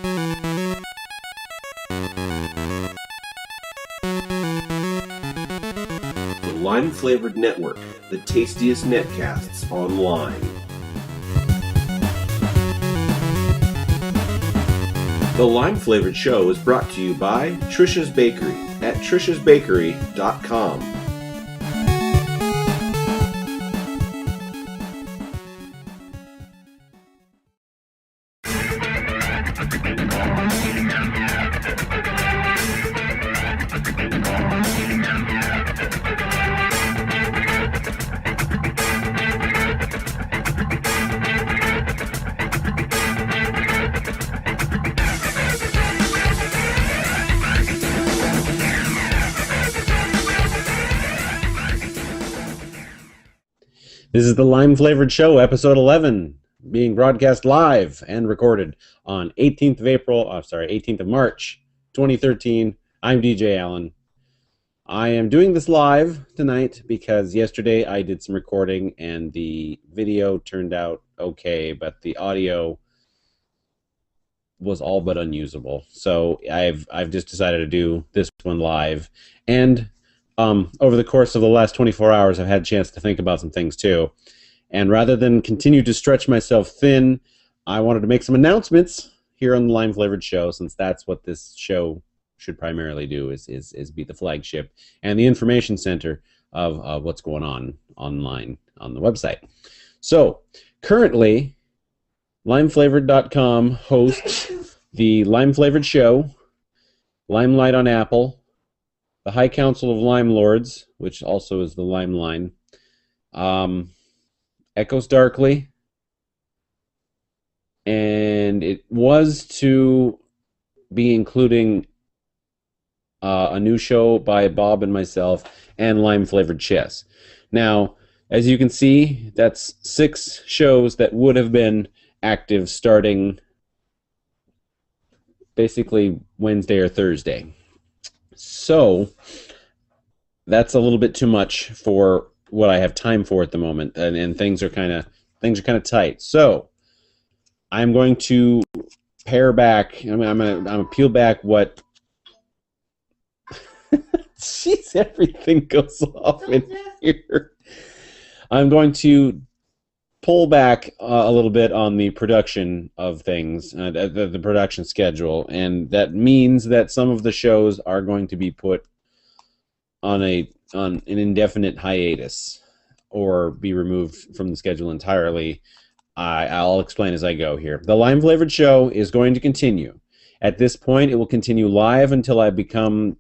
The Lime-Flavored Network, the tastiest netcasts online. The Lime-Flavored Show is brought to you by Trisha's Bakery at trishasbakery.com. This is the Lime-Flavored Show, episode 11, being broadcast live and recorded on 18th of March, 2013. I'm DJ Allen. I am doing this live tonight because yesterday I did some recording and the video turned out okay, but the audio was all but unusable. So I've just decided to do this one live. And over the course of the last 24 hours, I've had a chance to think about some things too. And rather than continue to stretch myself thin, I wanted to make some announcements here on the Lime-Flavored Show, since that's what this show should primarily do, is be the flagship and the information center of what's going on online on the website. So currently, limeflavored.com hosts the Lime-Flavored Show, Limelight on Apple, the High Council of Lime Lords, which also is the Lime Line, Echoes Darkly, and it was to be including a new show by Bob and myself, and Lime-Flavored Chess. Now, as you can see, that's 6 shows that would have been active starting basically Wednesday or Thursday. So that's a little bit too much for what I have time for at the moment, and things are kind of tight. So I'm going to pare back. I'm gonna peel back what. Jeez, everything goes off in here. I'm going to pull back a little bit on the production of things, the production schedule, and that means that some of the shows are going to be put on an indefinite hiatus or be removed from the schedule entirely. I'll explain as I go here. The Lime-Flavored Show is going to continue. At this point, it will continue live until I become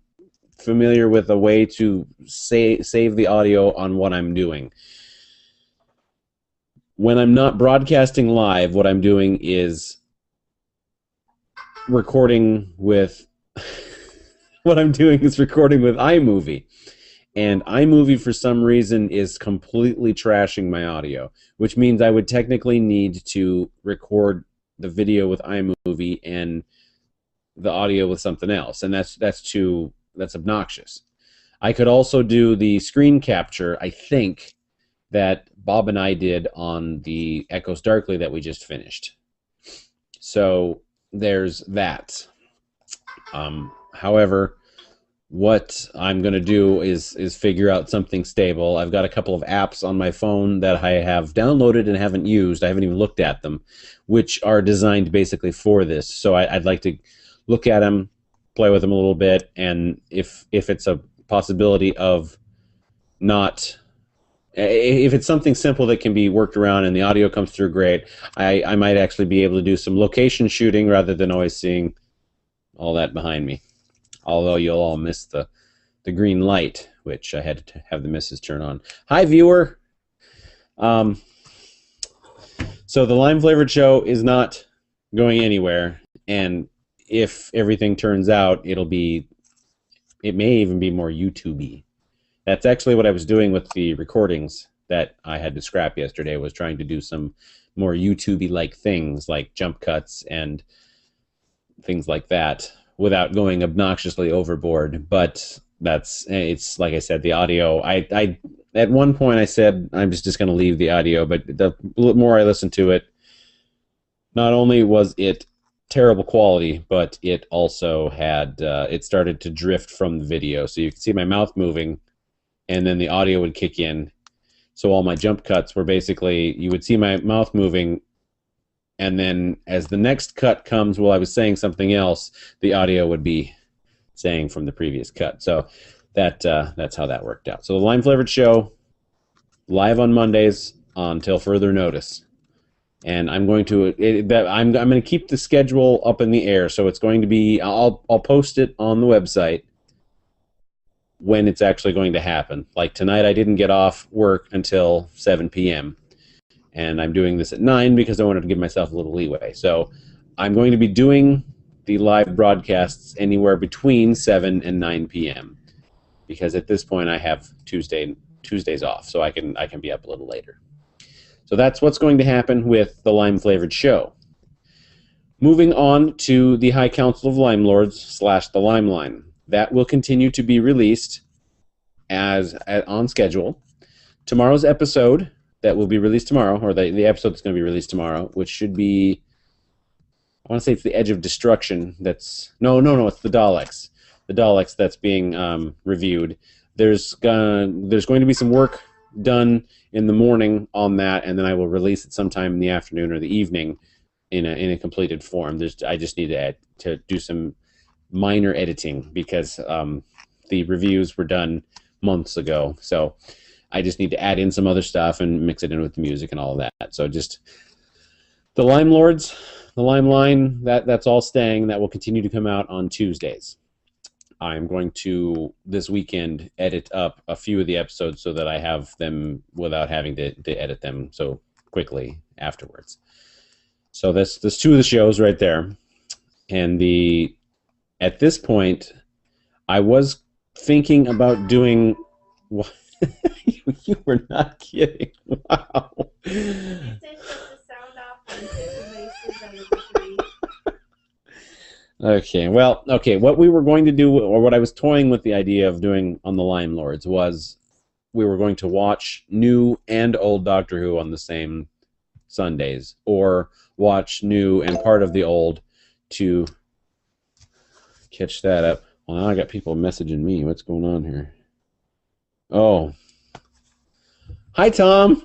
familiar with a way to save the audio on what I'm doing. When I'm not broadcasting live, what I'm doing is recording with iMovie. And iMovie, for some reason, is completely trashing my audio, which means I would technically need to record the video with iMovie and the audio with something else, and that's obnoxious. I could also do the screen capture, I think, that Bob and I did on the Echoes Darkly that we just finished. So there's that. However, what I'm going to do is figure out something stable. I've got a couple of apps on my phone that I have downloaded and haven't used. I haven't even looked at them, which are designed basically for this. So I'd like to look at them, play with them a little bit, and if it's a possibility of not... If it's something simple that can be worked around and the audio comes through great, I might actually be able to do some location shooting rather than always seeing all that behind me. Although you'll all miss the green light, which I had to have the missus turn on. Hi, viewer! So the Lime-Flavored Show is not going anywhere, and if everything turns out, it may even be more YouTube-y. That's actually what I was doing with the recordings that I had to scrap yesterday, was trying to do some more YouTube-y-like things, like jump cuts and things like that, without going obnoxiously overboard. But it's like I said, the audio, I at one point I said I'm just going to leave the audio, but the more I listened to it, not only was it terrible quality, but it also had it started to drift from the video, so you could see my mouth moving, and then the audio would kick in. So all my jump cuts were basically, you would see my mouth moving, and then as the next cut comes while I was saying something else, the audio would be saying from the previous cut. So that's how that worked out. So the Lime Flavored Show, live on Mondays until further notice. And I'm going to I'm going to keep the schedule up in the air, so it's going to be, I'll post it on the website when it's actually going to happen. Like tonight, I didn't get off work until 7 p.m. and I'm doing this at 9 because I wanted to give myself a little leeway. So I'm going to be doing the live broadcasts anywhere between 7 and 9 p.m. because at this point I have Tuesdays off, so I can be up a little later. So that's what's going to happen with the Lime Flavored Show. Moving on to the High Council of Lime Lords / the Lime Line. That will continue to be released on schedule. Tomorrow's episode that will be released tomorrow, or the episode that's going to be released tomorrow, which should be, I want to say it's the Edge of Destruction. It's the Daleks. The Daleks that's being reviewed. There's going to be some work done in the morning on that, and then I will release it sometime in the afternoon or the evening in a completed form. I just need to do some minor editing because the reviews were done months ago, so I just need to add in some other stuff and mix it in with the music and all of that. So just the Lime Lords, the Lime Line, that's all staying. That will continue to come out on Tuesdays. I'm going to, this weekend, edit up a few of the episodes so that I have them without having to edit them so quickly afterwards. So there's two of the shows right there. And at this point, I was thinking about doing... You were not kidding. Wow. You said shut the sound off on two bases out of the three. Okay, what we were going to do, or what I was toying with the idea of doing on the Lime Lords, was we were going to watch new and old Doctor Who on the same Sundays, or watch new and part of the old to catch that up. Well, now I got people messaging me. What's going on here? Oh. Hi, Tom!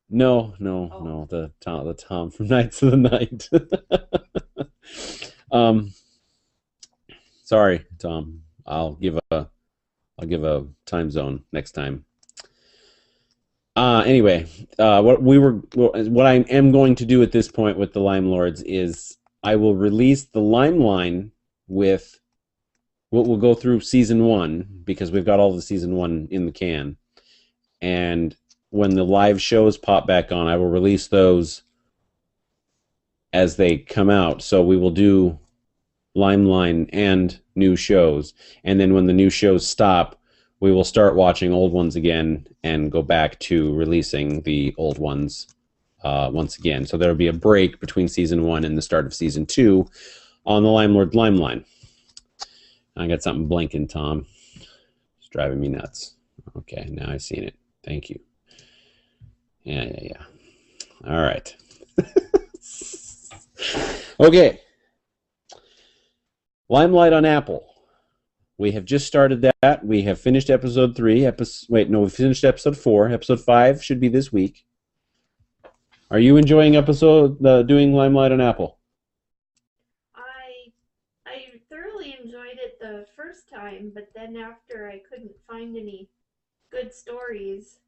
No, the Tom from Knights of the Night. Sorry, Tom. I'll give a time zone next time. Anyway, what I am going to do at this point with the Lime Lords is I will release the Lime Line with what will go through season 1 because we've got all the season 1 in the can, and when the live shows pop back on, I will release those as they come out. So we will do Lime Line and new shows. And then when the new shows stop, we will start watching old ones again and go back to releasing the old ones once again. So there will be a break between season 1 and the start of season 2 on the Lime Lord Lime Line. I got something blinking, Tom. It's driving me nuts. Okay, now I've seen it. Thank you. Yeah. All right. Okay. Limelight on Apple. We have just started that. We have finished episode 3. We finished episode 4. Episode 5 should be this week. Are you enjoying doing Limelight on Apple? I thoroughly enjoyed it the first time, but then after I couldn't find any good stories.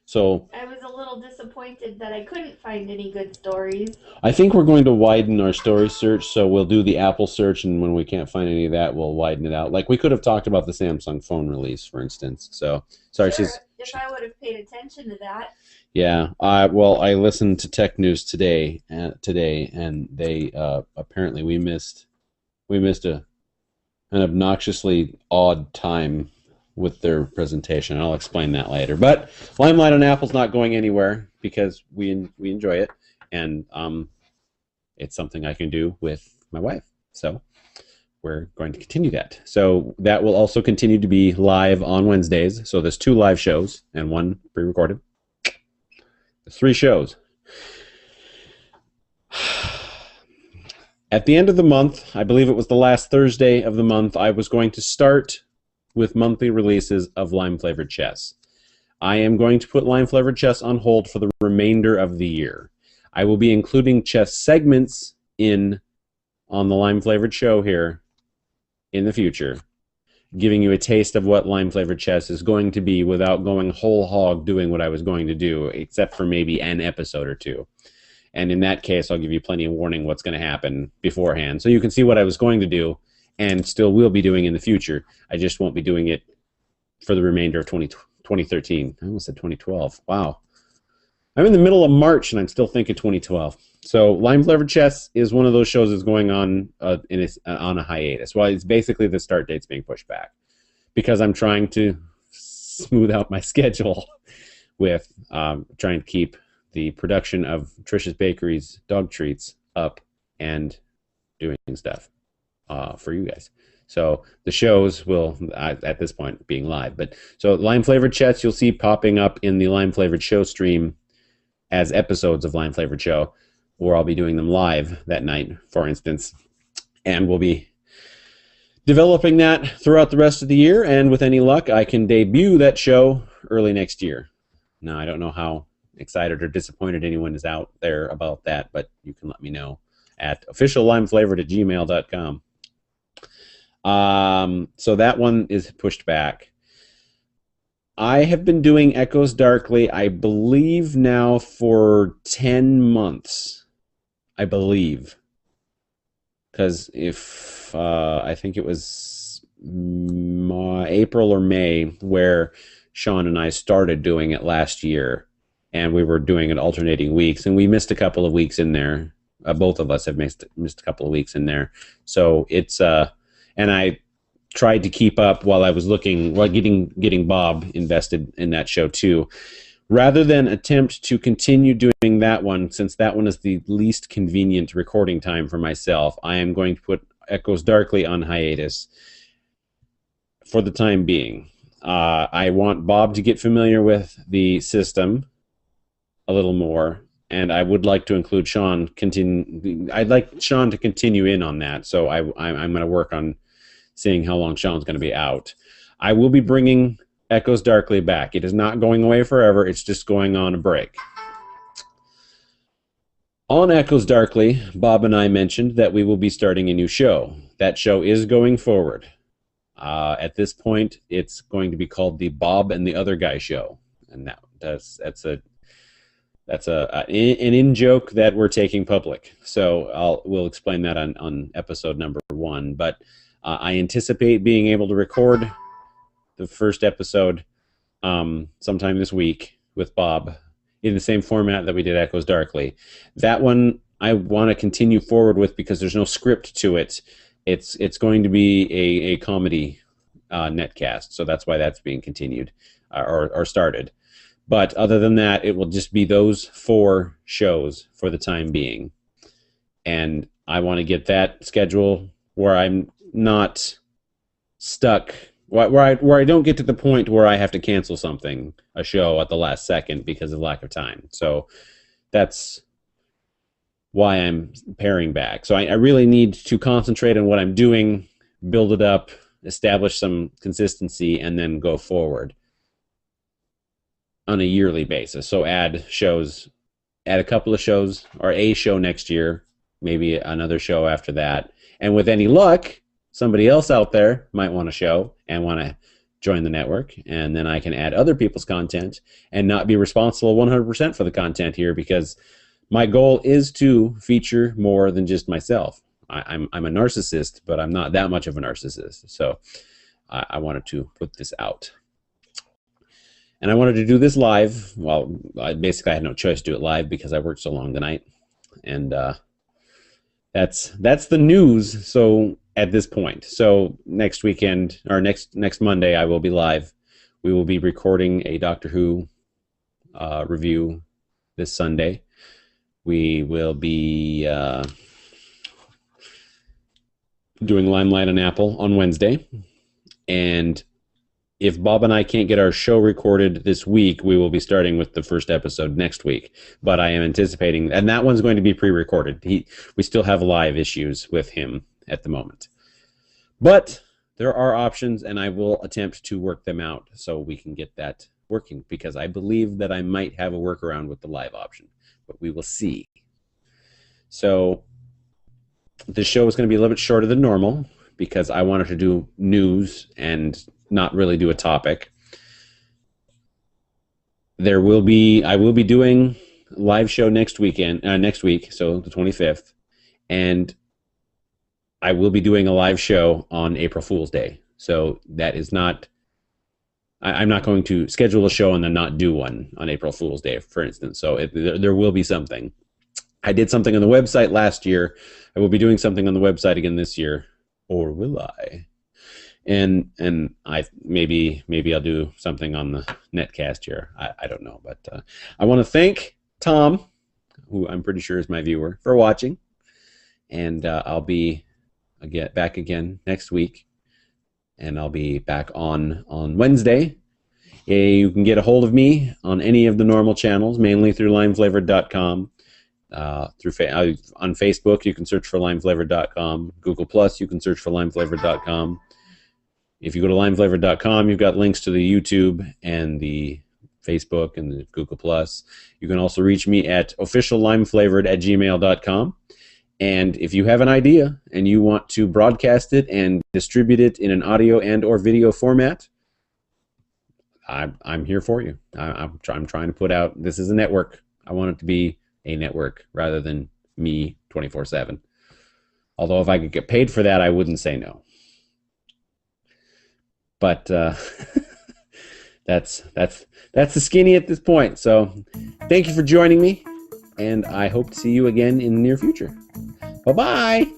So I was a little disappointed that I couldn't find any good stories. I think we're going to widen our story search, so we'll do the Apple search, and when we can't find any of that, we'll widen it out. Like we could have talked about the Samsung phone release, for instance. So sorry, sure, if I would have paid attention to that. Yeah, I listened to Tech News today, and they apparently we missed an obnoxiously odd time with their presentation. I'll explain that later. But Limelight on Apple's not going anywhere because we enjoy it, and it's something I can do with my wife. So we're going to continue that. So that will also continue to be live on Wednesdays. So there's 2 live shows and 1 pre-recorded. There's 3 shows. At the end of the month, I believe it was the last Thursday of the month, I was going to start with monthly releases of Lime Flavored Chess. I am going to put Lime Flavored Chess on hold for the remainder of the year. I will be including chess segments on the Lime Flavored Show here in the future, giving you a taste of what Lime Flavored Chess is going to be without going whole hog doing what I was going to do, except for maybe an episode or two. And in that case, I'll give you plenty of warning what's going to happen beforehand, so you can see what I was going to do and still will be doing in the future. I just won't be doing it for the remainder of 2013. I almost said 2012. Wow. I'm in the middle of March, and I'm still thinking 2012. So Lime Flavored Chess is one of those shows that's going on on a hiatus. Well, it's basically the start date's being pushed back because I'm trying to smooth out my schedule with trying to keep the production of Trisha's Bakery's dog treats up and doing stuff for you guys. So the shows will, at this point, being live. But so Lime Flavored Chess you'll see popping up in the Lime Flavored Show stream as episodes of Lime Flavored Show, or I'll be doing them live that night, for instance. And we'll be developing that throughout the rest of the year, and with any luck, I can debut that show early next year. Now, I don't know how excited or disappointed anyone is out there about that, but you can let me know at officiallimeflavored@gmail.com. So that one is pushed back. I have been doing Echoes Darkly, I believe now for 10 months. I believe. Because if, I think it was April or May where Sean and I started doing it last year. And we were doing it alternating weeks. And we missed a couple of weeks in there. Both of us have missed a couple of weeks in there. So it's, and I tried to keep up while I was looking, while getting Bob invested in that show too. Rather than attempt to continue doing that one, since that one is the least convenient recording time for myself, I am going to put Echoes Darkly on hiatus for the time being. I want Bob to get familiar with the system a little more, and I would like to include Sean. I'd like Sean to continue in on that, so I'm going to work on seeing how long Sean's going to be out. I will be bringing Echoes Darkly back. It is not going away forever. It's just going on a break. On Echoes Darkly, Bob and I mentioned that we will be starting a new show. That show is going forward. At this point, it's going to be called the Bob and the Other Guy Show, and that's an in-joke that we're taking public. So we'll explain that on episode number 1. But I anticipate being able to record the first episode sometime this week with Bob in the same format that we did Echoes Darkly. That one I want to continue forward with because there's no script to it. It's going to be a comedy netcast, so that's why that's being continued or started. But other than that, it will just be those 4 shows for the time being. And I want to get that schedule where I'm not stuck, where I don't get to the point where I have to cancel a show at the last second because of lack of time. So that's why I'm paring back. So I really need to concentrate on what I'm doing, build it up, establish some consistency, and then go forward on a yearly basis. So add a couple of shows, or a show next year, maybe another show after that. And with any luck, somebody else out there might want a show and want to join the network, and then I can add other people's content and not be responsible 100% for the content here, because my goal is to feature more than just myself. I'm a narcissist, but I'm not that much of a narcissist. So I wanted to put this out. And I wanted to do this live. Well, basically I had no choice to do it live because I worked so long tonight. And that's the news. So at this point, so next weekend or next Monday, I will be live. We will be recording a Doctor Who review this Sunday. We will be doing Limelight on Apple on Wednesday, and if Bob and I can't get our show recorded this week, we will be starting with the first episode next week. But I am anticipating, and that one's going to be pre-recorded. We still have live issues with him at the moment. But there are options, and I will attempt to work them out so we can get that working, because I believe that I might have a workaround with the live option, but we will see. So the show is going to be a little bit shorter than normal because I wanted to do news and not really do a topic. I will be doing a live show next week, so the 25th, and I will be doing a live show on April Fool's Day. So that is not, I'm not going to schedule a show and then not do one on April Fool's Day, for instance. So there will be something. I did something on the website last year. I will be doing something on the website again this year, or will I? And I maybe I'll do something on the netcast here. I don't know, but I want to thank Tom, who I'm pretty sure is my viewer, for watching. And I'll be back again next week, and I'll be back on Wednesday. You can get a hold of me on any of the normal channels, mainly through limeflavored.com. On Facebook, you can search for limeflavored.com. Google Plus, you can search for limeflavored.com. If you go to limeflavored.com, you've got links to the YouTube and the Facebook and the Google Plus. You can also reach me at officiallimeflavored@gmail.com. And if you have an idea and you want to broadcast it and distribute it in an audio and or video format, I'm here for you. I'm trying to put out, this is a network. I want it to be a network rather than me 24/7. Although if I could get paid for that, I wouldn't say no. But that's the skinny at this point. So thank you for joining me, and I hope to see you again in the near future. Bye-bye.